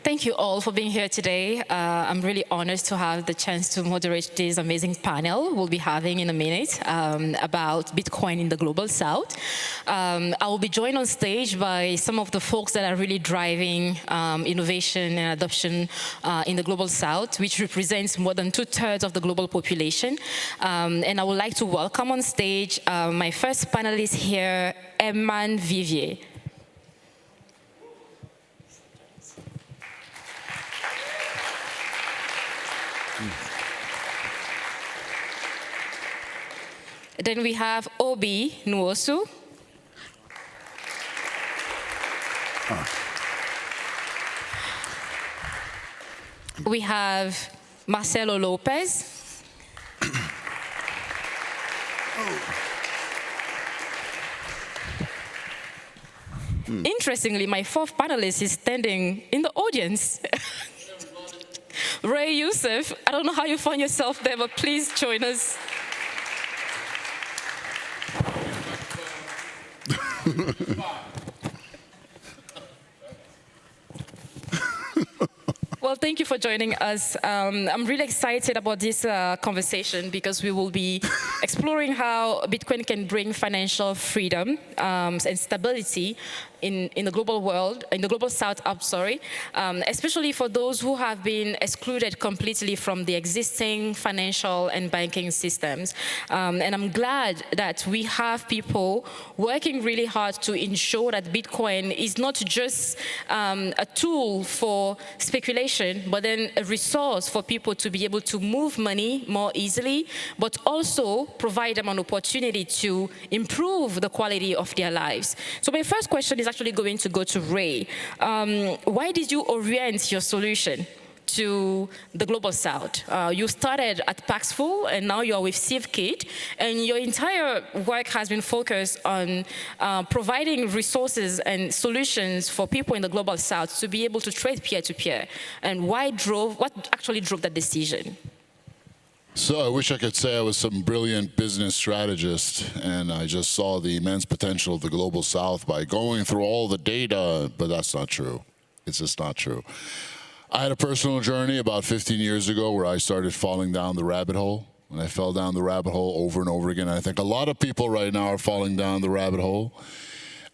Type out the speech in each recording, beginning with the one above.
Thank you all for being here today. I'm really honored to have the chance to moderate this amazing panel we'll be having in a minute about Bitcoin in the Global South. I will be joined on stage by some of the folks that are really driving innovation and adoption in the Global South, which represents more than 2/3 of the global population. And I would like to welcome on stage my first panelist here, Hermann Vivier. Then we have Nwosu. We have Rocelo Lopes. Interestingly, my fourth panelist is standing in the audience. Youssef, I don't know how you find yourself there, but please join us. Well, thank you for joining us. I'm really excited about this conversation because we will be exploring how Bitcoin can bring financial freedom and stability in the global world, in the global south, especially for those who have been excluded completely from the existing financial and banking systems. And I'm glad that we have people working really hard to ensure that Bitcoin is not just a tool for speculation, but then a resource for people to be able to move money more easily, but also provide them an opportunity to improve the quality of their lives. So my first question is actually going to go to Ray. Why did you orient your solution to the Global South? You started at Paxful, and now you're with CivKit, and your entire work has been focused on providing resources and solutions for people in the Global South to be able to trade peer-to-peer. And what actually drove that decision? So I wish I could say I was some brilliant business strategist and I just saw the immense potential of the Global South by going through all the data, but that's not true. It's just not true. I had a personal journey about 15 years ago where I started falling down the rabbit hole. And I fell down the rabbit hole over and over again. I think a lot of people right now are falling down the rabbit hole.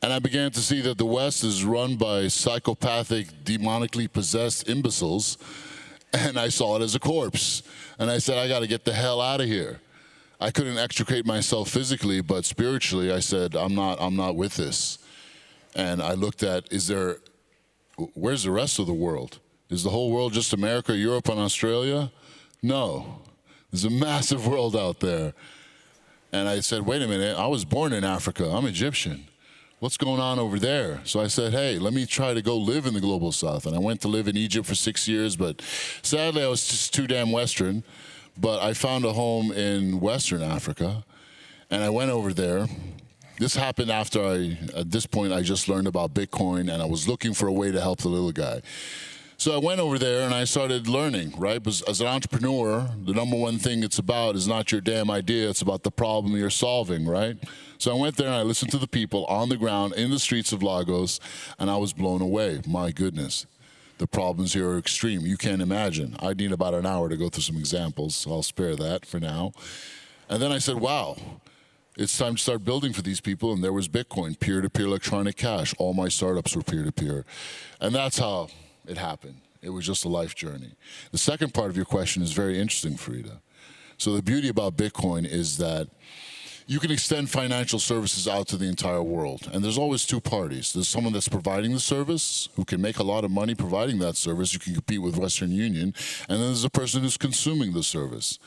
And I began to see that the West is run by psychopathic, demonically possessed imbeciles. And I saw it as a corpse. And I said, I got to get the hell out of here. I couldn't extricate myself physically, but spiritually, I said, I'm not with this. And I looked at, where's the rest of the world? Is the whole world just America, Europe, and Australia? No. There's a massive world out there. And I said, wait a minute, I was born in Africa. I'm Egyptian. What's going on over there? So I said, hey, let me try to go live in the Global South. And I went to live in Egypt for 6 years, but sadly I was just too damn Western. But I found a home in Western Africa, and I went over there. This happened after at this point, I just learned about Bitcoin, and I was looking for a way to help the little guy. So I went over there and I started learning, right? Because as an entrepreneur, the number one thing it's about is not your damn idea, it's about the problem you're solving, right? So I went there and I listened to the people on the ground in the streets of Lagos, and I was blown away. My goodness, the problems here are extreme. You can't imagine. I need about an hour to go through some examples, so I'll spare that for now. And then I said, wow, it's time to start building for these people, and there was Bitcoin, peer-to-peer electronic cash. All my startups were peer-to-peer. And that's how it happened. It was just a life journey. The second part of your question is very interesting, Farida. So the beauty about Bitcoin is that you can extend financial services out to the entire world. And there's always two parties. There's someone that's providing the service, who can make a lot of money providing that service. You can compete with Western Union. And then there's a person who's consuming the service.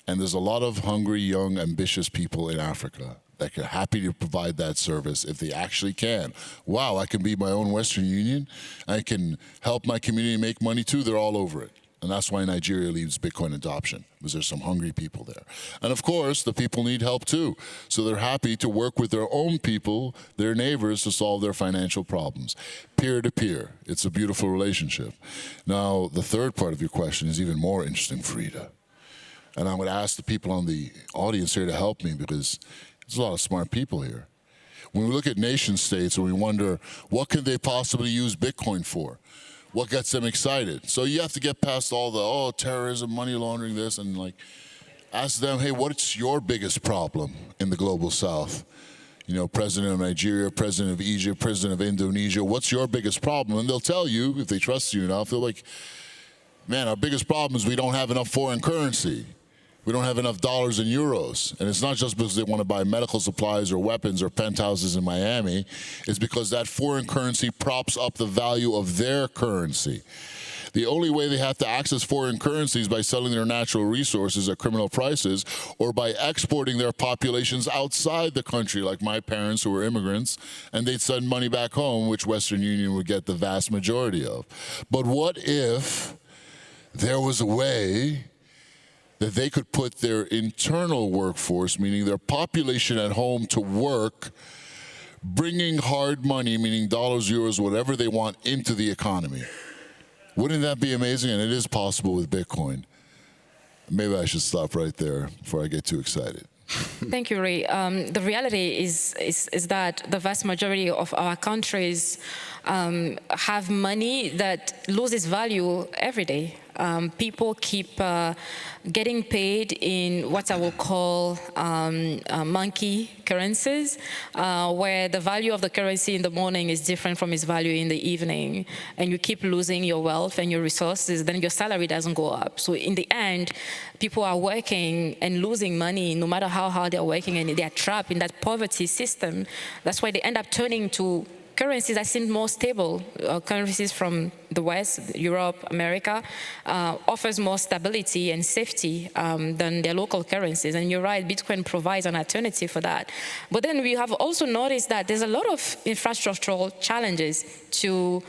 And there's a lot of hungry, young, ambitious people in Africa that are happy to provide that service if they actually can. Wow, I can be my own Western Union. I can help my community make money too. They're all over it. And that's why Nigeria leads Bitcoin adoption, because there's some hungry people there. And of course, the people need help too. So they're happy to work with their own people, their neighbors, to solve their financial problems. Peer-to-peer, it's a beautiful relationship. Now, the third part of your question is even more interesting, Farida. And I'm going to ask the people on the audience here to help me, because there's a lot of smart people here. When we look at nation states and we wonder, what can they possibly use Bitcoin for? what gets them excited? So you have to get past all the, terrorism, money laundering, this, and like, ask them, hey, what's your biggest problem in the global south? You know, president of Nigeria, president of Egypt, president of Indonesia, what's your biggest problem? And they'll tell you, if they trust you enough, they're like, man, our biggest problem is we don't have enough foreign currency. We don't have enough dollars and euros. And it's not just because they want to buy medical supplies or weapons or penthouses in Miami. It's because that foreign currency props up the value of their currency. The only way they have to access foreign currencies is by selling their natural resources at criminal prices or by exporting their populations outside the country, like my parents who were immigrants, and they'd send money back home, which Western Union would get the vast majority of. But what if there was a way that they could put their internal workforce, meaning their population at home, to work, bringing hard money, meaning dollars, euros, whatever they want, into the economy? Wouldn't that be amazing? And it is possible with Bitcoin. Maybe I should stop right there before I get too excited. Thank you, Ray. The reality is that the vast majority of our countries have money that loses value every day. People keep getting paid in what I will call monkey currencies, where the value of the currency in the morning is different from its value in the evening, and you keep losing your wealth and your resources, then your salary doesn't go up. So in the end, people are working and losing money no matter how hard they're working, and they're trapped in that poverty system. That's why they end up turning to currencies that seem more stable. Currencies from the West, Europe, America, offers more stability and safety than their local currencies. And you're right, Bitcoin provides an alternative for that. But then we have also noticed that there's a lot of infrastructural challenges to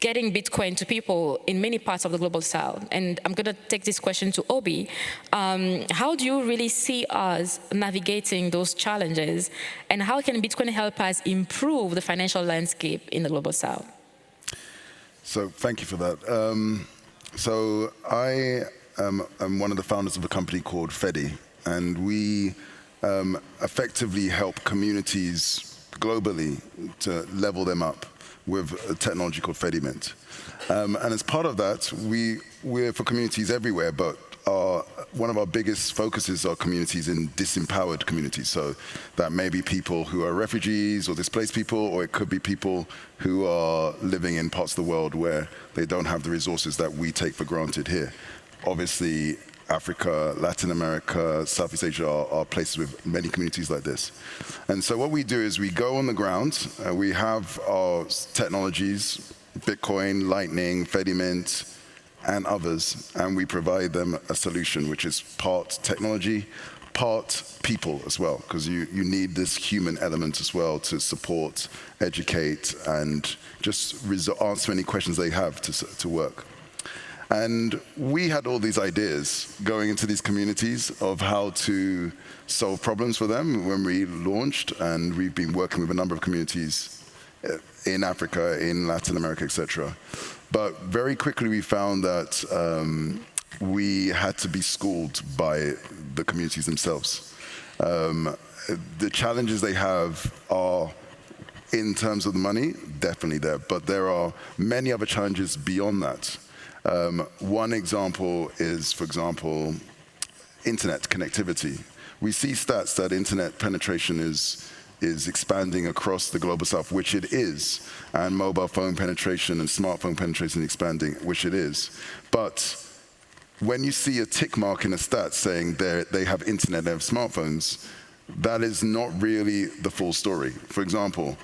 getting Bitcoin to people in many parts of the global south. And I'm going to take this question to Obi. How do you really see us navigating those challenges? And how can Bitcoin help us improve the financial landscape in the global south? So thank you for that. So I am one of the founders of a company called Fedi, and we effectively help communities globally to level them up with a technology called Fediment. And as part of that, we're for communities everywhere, but one of our biggest focuses are communities in disempowered communities. So that may be people who are refugees or displaced people, or it could be people who are living in parts of the world where they don't have the resources that we take for granted here. Obviously, Africa, Latin America, Southeast Asia are places with many communities like this. And so what we do is we go on the ground, we have our technologies, Bitcoin, Lightning, Fediment, and others, and we provide them a solution which is part technology, part people as well, because you need this human element as well to support, educate, and just answer any questions they have to work. And we had all these ideas going into these communities of how to solve problems for them when we launched, and we've been working with a number of communities in Africa, in Latin America, etc. But very quickly we found that we had to be schooled by the communities themselves. The challenges they have are, in terms of the money, definitely there, but there are many other challenges beyond that. One example is, for example, internet connectivity. We see stats that internet penetration is expanding across the global south, which it is, and mobile phone penetration and smartphone penetration expanding, which it is. But when you see a tick mark in a stat saying they have internet, they have smartphones, that is not really the full story. For example,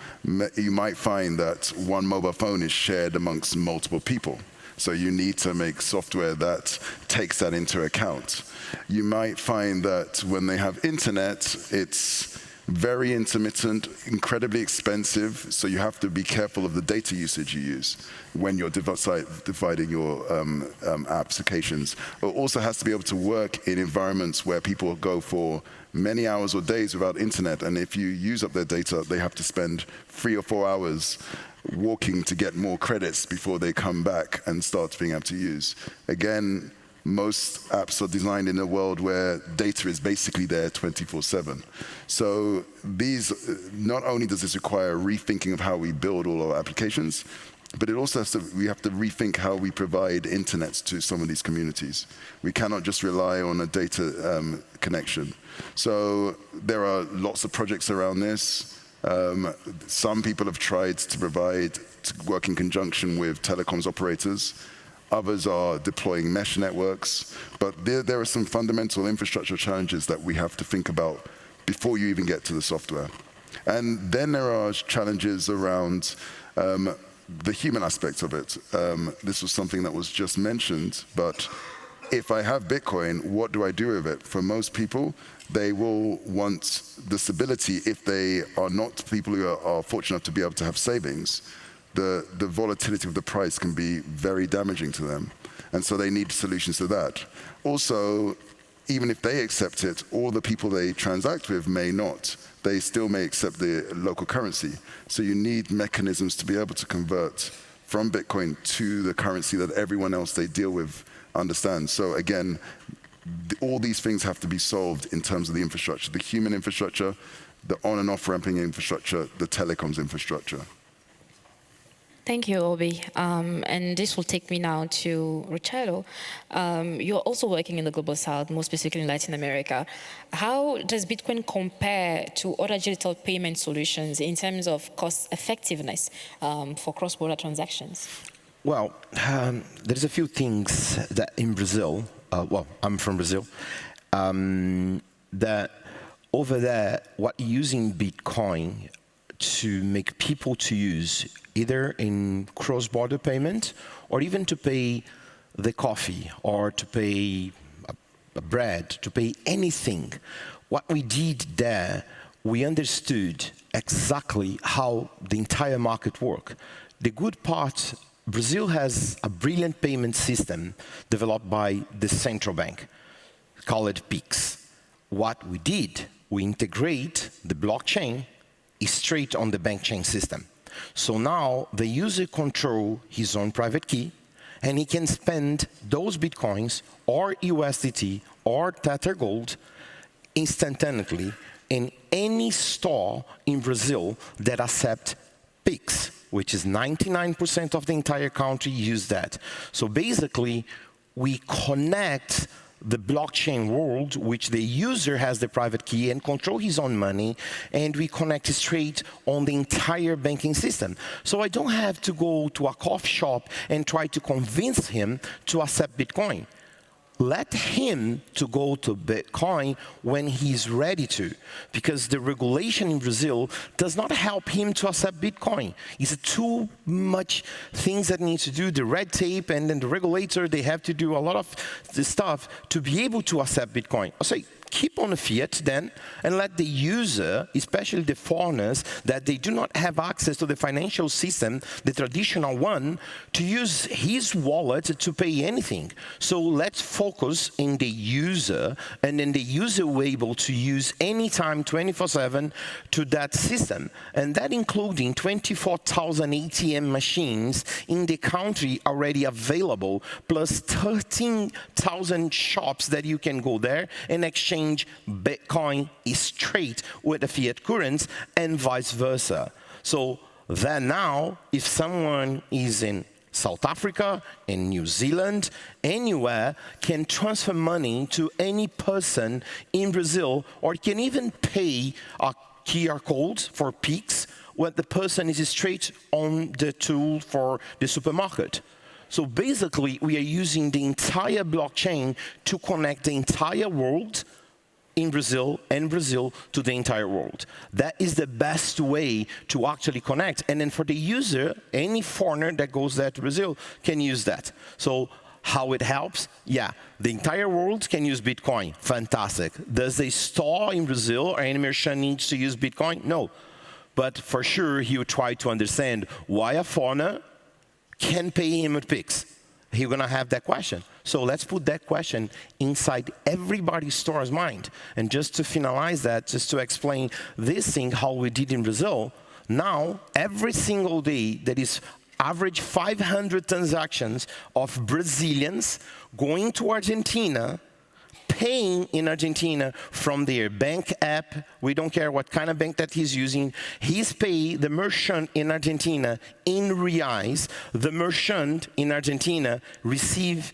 you might find that one mobile phone is shared amongst multiple people. So you need to make software that takes that into account. You might find that when they have internet, it's very intermittent, incredibly expensive, so you have to be careful of the data usage you use when you're dividing your applications. It also has to be able to work in environments where people go for many hours or days without internet, and if you use up their data, they have to spend 3 or 4 hours walking to get more credits before they come back and start being able to use. Again, most apps are designed in a world where data is basically there 24/7. So not only does this require rethinking of how we build all our applications, But it also we have to rethink how we provide internet to some of these communities. We cannot just rely on a data connection. So there are lots of projects around this. Some people have tried to work in conjunction with telecoms operators. Others are deploying mesh networks. But there are some fundamental infrastructure challenges that we have to think about before you even get to the software. And then there are challenges around the human aspect of it. This was something that was just mentioned, but if I have Bitcoin, what do I do with it? For most people, they will want the stability if they are not people who are fortunate enough to be able to have savings. The volatility of the price can be very damaging to them, and so they need solutions to that. Also, even if they accept it, all the people they transact with may not. They still may accept the local currency. So you need mechanisms to be able to convert from Bitcoin to the currency that everyone else they deal with understands. So again, all these things have to be solved in terms of the infrastructure, the human infrastructure, the on and off ramping infrastructure, the telecoms infrastructure. Thank you, Obi. And this will take me now to Rocelo. You're also working in the Global South, more specifically in Latin America. How does Bitcoin compare to other digital payment solutions in terms of cost effectiveness for cross-border transactions? Well, there's a few things that in Brazil, well, I'm from Brazil, that over there, what using Bitcoin to make people to use either in cross-border payment or even to pay the coffee or to pay a bread, to pay anything. What we did there, we understood exactly how the entire market works. The good part, Brazil has a brilliant payment system developed by the central bank, called PIX. What we did, we integrate the blockchain straight on the bank chain system. So now the user control his own private key, and he can spend those Bitcoins or USDT or Tether Gold instantaneously in any store in Brazil that accepts PIX, which is 99% of the entire country use that. So basically, we connect the blockchain world, which the user has the private key and control his own money, and we connect straight on the entire banking system. So I don't have to go to a coffee shop and try to convince him to accept Bitcoin. Let him to go to Bitcoin when he's ready to, because the regulation in Brazil does not help him to accept Bitcoin. It's too much things that need to do, the red tape, and then the regulator, they have to do a lot of the stuff to be able to accept Bitcoin. I say, keep on the fiat then, and let the user, especially the foreigners, that they do not have access to the financial system, the traditional one, to use his wallet to pay anything. So let's focus in the user, and then the user will be able to use anytime, 24/7, to that system. And that including 24,000 ATM machines in the country already available, plus 13,000 shops that you can go there and exchange Bitcoin is straight with the fiat currency and vice versa. So then now, if someone is in South Africa, in New Zealand, anywhere, can transfer money to any person in Brazil, or can even pay a QR code for PIX when the person is straight on the tool for the supermarket. So basically, we are using the entire blockchain to connect the entire world in Brazil and Brazil to the entire world. That is the best way to actually connect. And then for the user, any foreigner that goes there to Brazil can use that. So how it helps? Yeah, the entire world can use Bitcoin. Fantastic. Does a store in Brazil or any merchant needs to use Bitcoin? No. But for sure, he will try to understand why a foreigner can pay him with PIX. He's going to have that question. So let's put that question inside everybody's store's mind. And just to finalize that, just to explain this thing, how we did in Brazil, now every single day there is average 500 transactions of Brazilians going to Argentina, paying in Argentina from their bank app. We don't care what kind of bank that he's using. He's paying the merchant in Argentina in reais. The merchant in Argentina receive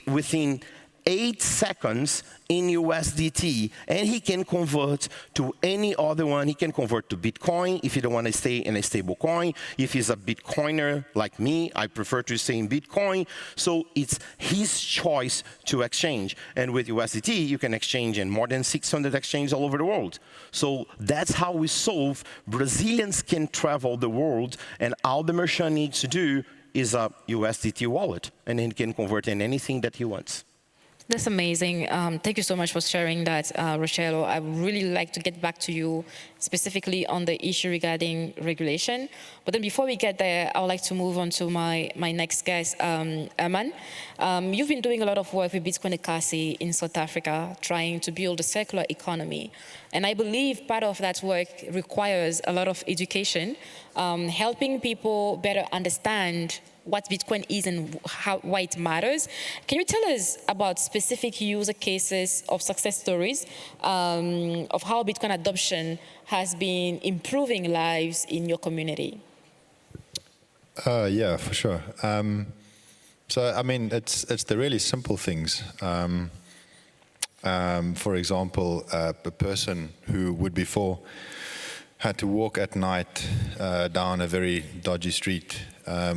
within 8 seconds in USDT, and he can convert to any other one. He can convert to Bitcoin if you don't want to stay in a stable coin. If he's a Bitcoiner like me, I prefer to stay in Bitcoin. So it's his choice to exchange. And with USDT, you can exchange in more than 600 exchanges all over the world. So that's how we solve. Brazilians can travel the world, and all the merchant needs to do is a USDT wallet, and then he can convert in anything that he wants. That's amazing. Thank you so much for sharing that, Rocelo. I would really like to get back to you specifically on the issue regarding regulation. But then before we get there, I would like to move on to my next guest, Hermann. You've been doing a lot of work with Bitcoin Ekasi in South Africa, trying to build a circular economy. And I believe part of that work requires a lot of education, helping people better understand what Bitcoin is and why it matters. Can you tell us about specific user cases of success stories of how Bitcoin adoption has been improving lives in your community? Yeah, for sure. So, I mean, it's the really simple things. For example, a person who would before had to walk at night down a very dodgy street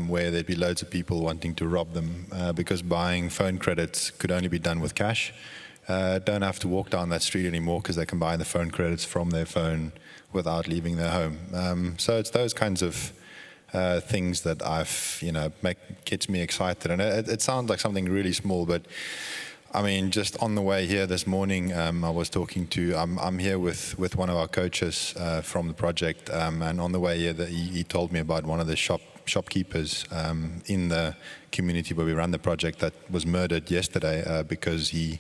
where there'd be loads of people wanting to rob them because buying phone credits could only be done with cash. Don't have to walk down that street anymore because they can buy the phone credits from their phone without leaving their home. So it's those kinds of things that gets me excited. And it sounds like something really small, but I mean, just on the way here this morning, I was talking to, I'm here with one of our coaches from the project, and on the way here, he told me about one of the shopkeepers in the community where we run the project that was murdered yesterday because they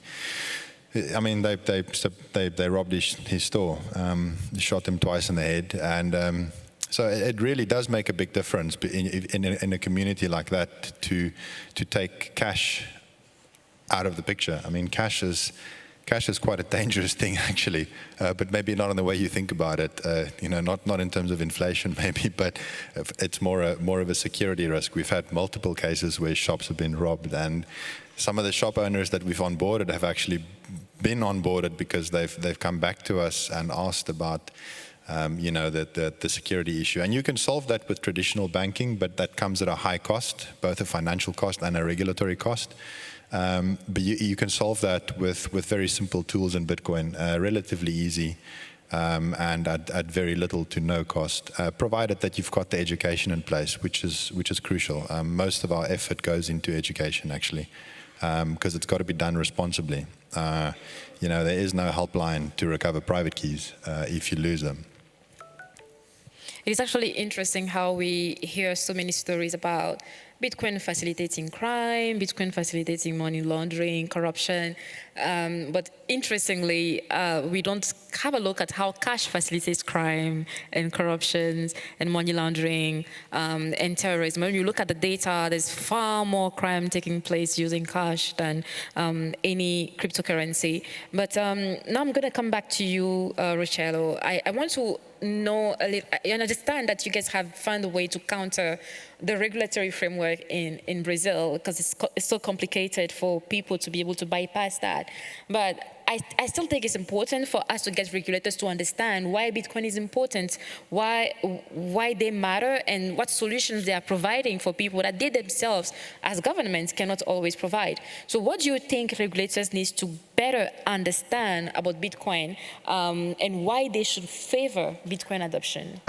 robbed his store, shot him twice in the head, and so it really does make a big difference in a community like that to take cash out of the picture. I mean, cash is quite a dangerous thing, actually, but maybe not in the way you think about it. Not in terms of inflation, maybe, but it's more of a security risk. We've had multiple cases where shops have been robbed, and some of the shop owners that we've onboarded have actually been onboarded because they've come back to us and asked about the security issue. And you can solve that with traditional banking, but that comes at a high cost, both a financial cost and a regulatory cost. But you can solve that with very simple tools in Bitcoin, relatively easy, and at very little to no cost, provided that you've got the education in place, which is crucial. Most of our effort goes into education, actually, because it's got to be done responsibly. There is no helpline to recover private keys if you lose them. It's actually interesting how we hear so many stories about Bitcoin facilitating crime, Bitcoin facilitating money laundering, corruption. But interestingly, we don't have a look at how cash facilitates crime and corruption and money laundering and terrorism. When you look at the data, there's far more crime taking place using cash than any cryptocurrency. But now I'm going to come back to you, Rocelo. I want to know a little, I understand that you guys have found a way to counter the regulatory framework in Brazil because it's so complicated for people to be able to bypass that. But I still think it's important for us to get regulators to understand why Bitcoin is important, why they matter, and what solutions they are providing for people that they themselves, as governments, cannot always provide. So what do you think regulators need to better understand about Bitcoin and why they should favor Bitcoin adoption?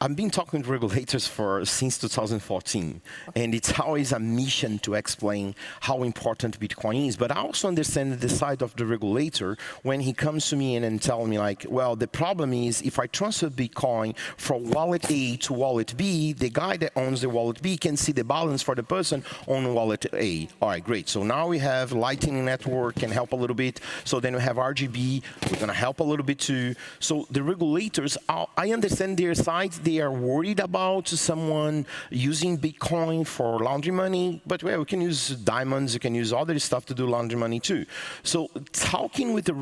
I've been talking to regulators since 2014, and it's always a mission to explain how important Bitcoin is. But I also understand the side of the regulator when he comes to me and tells me, like, well, the problem is if I transfer Bitcoin from wallet A to wallet B, the guy that owns the wallet B can see the balance for the person on wallet A. All right, great. So now we have Lightning Network can help a little bit. So then we have RGB. We're going to help a little bit too. So the regulators, I understand their sides. they are worried about someone using Bitcoin for laundry money, but well, we can use diamonds, you can use other stuff to do laundry money too. So talking with the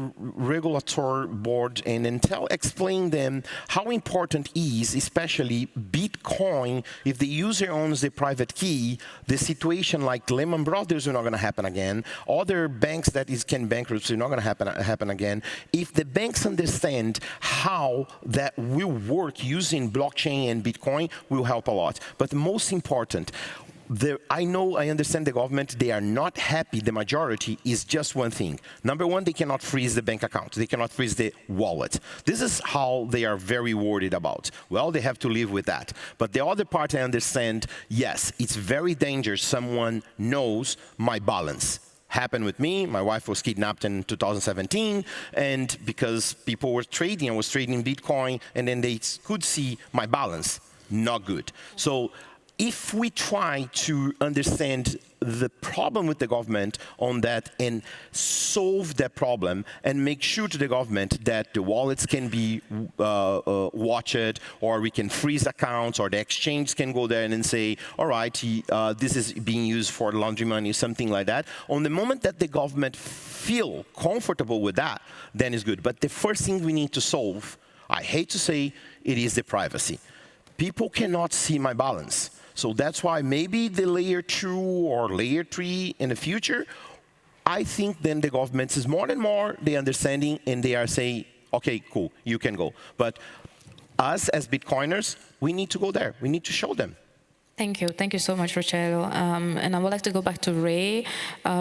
regulatory board and then explain them how important is, especially Bitcoin, if the user owns the private key, the situation like Lehman Brothers are not going to happen again. Other banks that can bankruptcy are not going to happen again. If the banks understand how that will work using blockchain and Bitcoin, will help a lot. But the most important, I understand the government, they are not happy, the majority, is just one thing. Number one, they cannot freeze the bank account. They cannot freeze the wallet. This is how they are very worried about. Well, they have to live with that. But the other part, I understand, yes, it's very dangerous. Someone knows my balance. Happened with me. My wife was kidnapped in 2017, and because people were trading, I was trading Bitcoin, and then they could see my balance. Not good. So if we try to understand the problem with the government on that and solve that problem and make sure to the government that the wallets can be watched, or we can freeze accounts, or the exchange can go there and then say, all right, this is being used for laundry money, something like that. On the moment that the government feel comfortable with that, then it's good. But the first thing we need to solve, I hate to say, it is the privacy. People cannot see my balance. So that's why maybe the layer 2 or layer 3 in the future, I think then the government is more and more, they understanding, and they are saying, okay, cool, you can go. But us as Bitcoiners, we need to go there. We need to show them. Thank you. Thank you so much, Rocelo. And I would like to go back to Ray.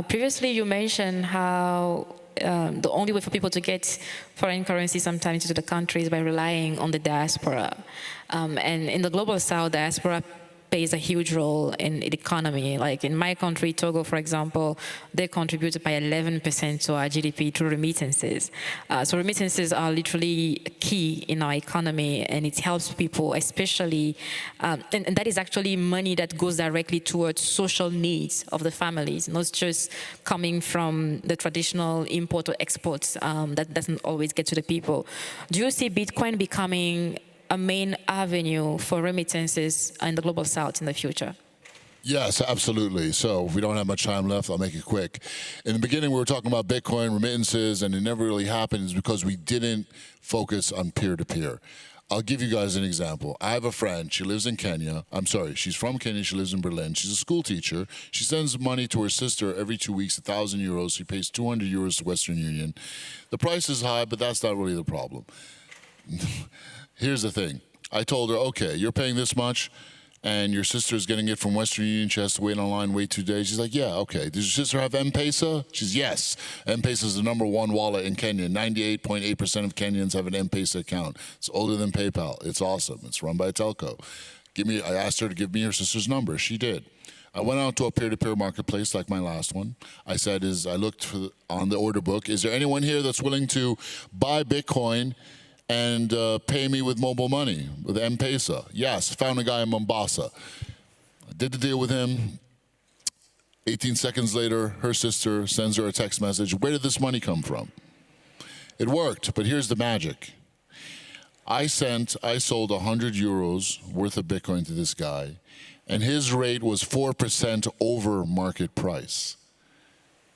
Previously, you mentioned how the only way for people to get foreign currency sometimes into the country is by relying on the diaspora. And in the Global South, diaspora plays a huge role in the economy. Like in my country, Togo, for example, they contribute by 11% to our GDP through remittances. So remittances are literally key in our economy, and it helps people, especially, and that is actually money that goes directly towards social needs of the families, not just coming from the traditional import or exports that doesn't always get to the people. Do you see Bitcoin becoming a main avenue for remittances in the Global South in the future? Yes, absolutely. So if we don't have much time left, I'll make it quick. In the beginning, we were talking about Bitcoin remittances, and it never really happened because we didn't focus on peer-to-peer. I'll give you guys an example. I have a friend. She lives in Kenya. I'm sorry. She's from Kenya. She lives in Berlin. She's a school teacher. She sends money to her sister every 2 weeks, 1,000 euros. She pays 200 euros to Western Union. The price is high, but that's not really the problem. Here's the thing. I told her, okay, you're paying this much, and your sister's getting it from Western Union. She has to wait online, wait 2 days. She's like, yeah, okay. Does your sister have M-Pesa? She's, yes. M-Pesa is the #1 wallet in Kenya. 98.8% of Kenyans have an M-Pesa account. It's older than PayPal. It's awesome. It's run by a telco. I asked her to give me her sister's number. She did. I went out to a peer-to-peer marketplace like my last one. I said, I looked on the order book, is there anyone here that's willing to buy Bitcoin and pay me with mobile money, with M-Pesa? Yes, found a guy in Mombasa. I did the deal with him. 18 seconds later, her sister sends her a text message, where did this money come from? It worked, but here's the magic. I sold 100 euros worth of Bitcoin to this guy, and his rate was 4% over market price.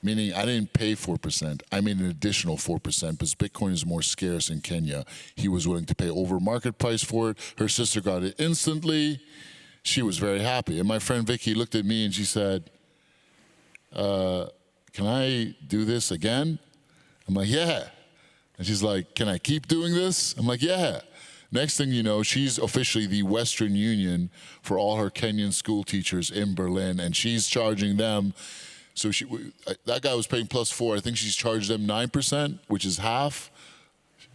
Meaning I didn't pay 4%, I made an additional 4% because Bitcoin is more scarce in Kenya. He was willing to pay over market price for it. Her sister got it instantly. She was very happy. And my friend Vicky looked at me and she said, can I do this again? I'm like, yeah. And she's like, can I keep doing this? I'm like, yeah. Next thing you know, she's officially the Western Union for all her Kenyan school teachers in Berlin, and she's charging them. So that guy was paying +4. I think she's charged them 9%, which is half,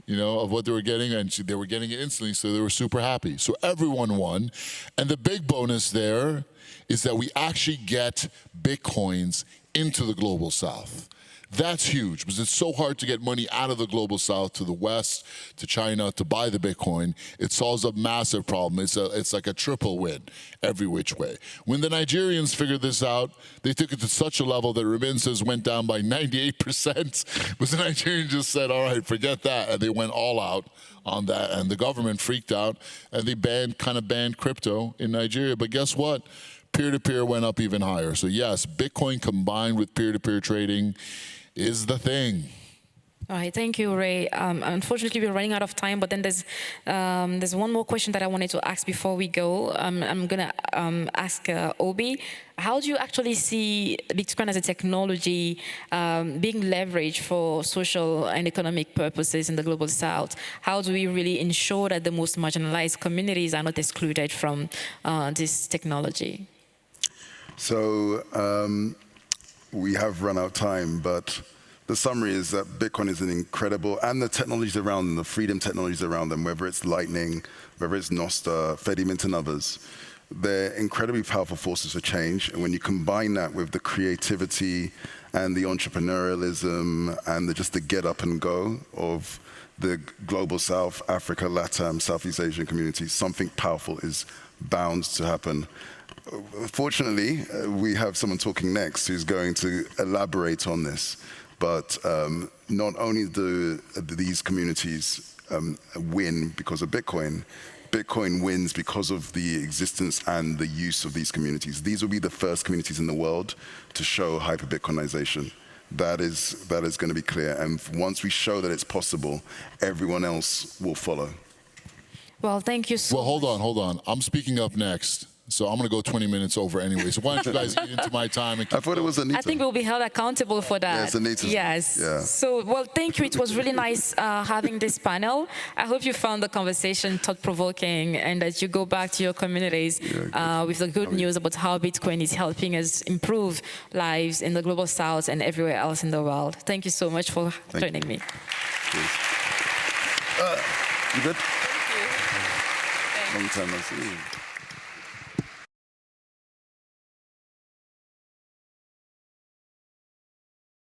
of what they were getting, and they were getting it instantly, so they were super happy. So everyone won. And the big bonus there is that we actually get Bitcoins into the Global South. That's huge because it's so hard to get money out of the global south to the west, to China, to buy the Bitcoin. It solves a massive problem. It's like a triple win every which way. When the Nigerians figured this out, they took it to such a level that remittances went down by 98%. But the Nigerians just said, all right, forget that. And they went all out on that. And the government freaked out and they kind of banned crypto in Nigeria. But guess what? Peer-to-peer went up even higher. So yes, Bitcoin combined with peer-to-peer trading is the thing. All right, thank you, Ray. Unfortunately, we're running out of time, but then there's one more question that I wanted to ask before we go. I'm gonna ask Obi, how do you actually see Bitcoin as a technology being leveraged for social and economic purposes in the global south? How do we really ensure that the most marginalized communities are not excluded from this technology? So we have run out of time, but the summary is that Bitcoin is an incredible, and the technologies around them, the freedom technologies around them, whether it's Lightning, whether it's Nostr, Fedimint and others, they're incredibly powerful forces for change. And when you combine that with the creativity and the entrepreneurialism and just the get up and go of the global South, Africa, LATAM, Southeast Asian communities, something powerful is bound to happen. Fortunately, we have someone talking next who's going to elaborate on this. But not only do these communities win because of Bitcoin, Bitcoin wins because of the existence and the use of these communities. These will be the first communities in the world to show hyper-Bitcoinization. That is going to be clear. And once we show that it's possible, everyone else will follow. Well, thank you so much. Well, hold on. I'm speaking up next. So I'm going to go 20 minutes over anyway. So why don't you guys get into my time? And I thought it was Anita. I think we'll be held accountable for that. Yes, Anita. Yes. Yeah. So, well, thank you. It was really nice having this panel. I hope you found the conversation thought-provoking and that you go back to your communities with the good news about how Bitcoin is helping us improve lives in the global south and everywhere else in the world. Thank you so much for joining me. You good? Thank you. Long time no see.